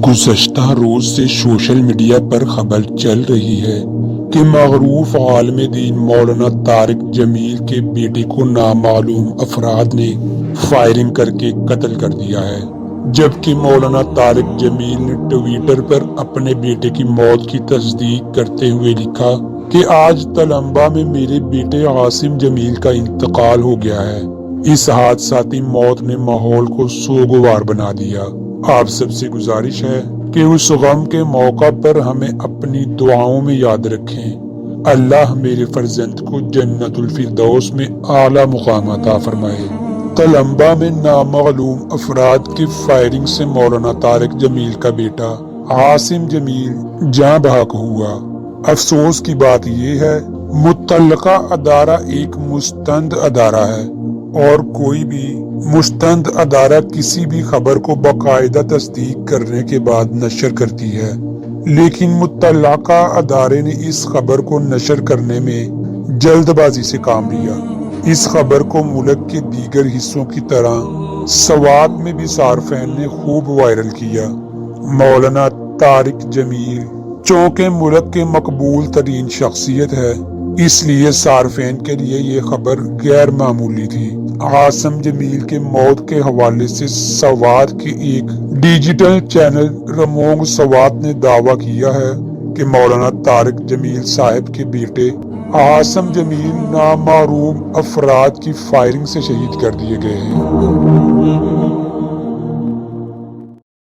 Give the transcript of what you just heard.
گزشتہ روز سے social media پر خبر چل رہی ہے کہ معروف عالم دین مولانا طارق جمیل کے بیٹے کو نامعلوم افراد نے فائرنگ کر کے قتل کر دیا ہے، جبکہ مولانا طارق جمیل نے ٹویٹر پر اپنے بیٹے کی موت کی تصدیق کرتے ہوئے لکھا کہ آج تلمبہ میں میرے بیٹے عاصم جمیل کا انتقال ہو گیا ہے۔ اس حادثاتی موت نے ماحول کو سوگوار بنا دیا۔ آپ سب سے گزارش ہے کہ اس غم کے موقع پر ہمیں اپنی دعاؤں میں یاد رکھیں۔ اللہ میرے فرزند کو جنت الفردوس میں اعلیٰ مقام عطا فرمائے۔ تلمبہ میں نامعلوم افراد کی فائرنگ سے مولانا طارق جمیل کا بیٹا عاصم جمیل جاں بحق ہوا۔ افسوس کی بات یہ ہے متعلقہ ادارہ ایک مستند ادارہ ہے اور کوئی بھی مستند ادارہ کسی بھی خبر کو باقاعدہ تصدیق کرنے کے بعد نشر کرتی ہے، لیکن متعلقہ ادارے نے اس خبر کو نشر کرنے میں جلد بازی سے کام لیا۔ اس خبر کو ملک کے دیگر حصوں کی طرح سوات میں بھی صارفین نے خوب وائرل کیا۔ مولانا طارق جمیل چونکہ ملک کے مقبول ترین شخصیت ہے، اس لیے صارفین کے لیے یہ خبر غیر معمولی تھی۔ عاصم جمیل کے موت کے حوالے سے سوات کے ایک ڈیجیٹل چینل رمونگ سوات نے دعویٰ کیا ہے کہ مولانا طارق جمیل صاحب کے بیٹے عاصم جمیل نامعلوم افراد کی فائرنگ سے شہید کر دیے گئے ہیں۔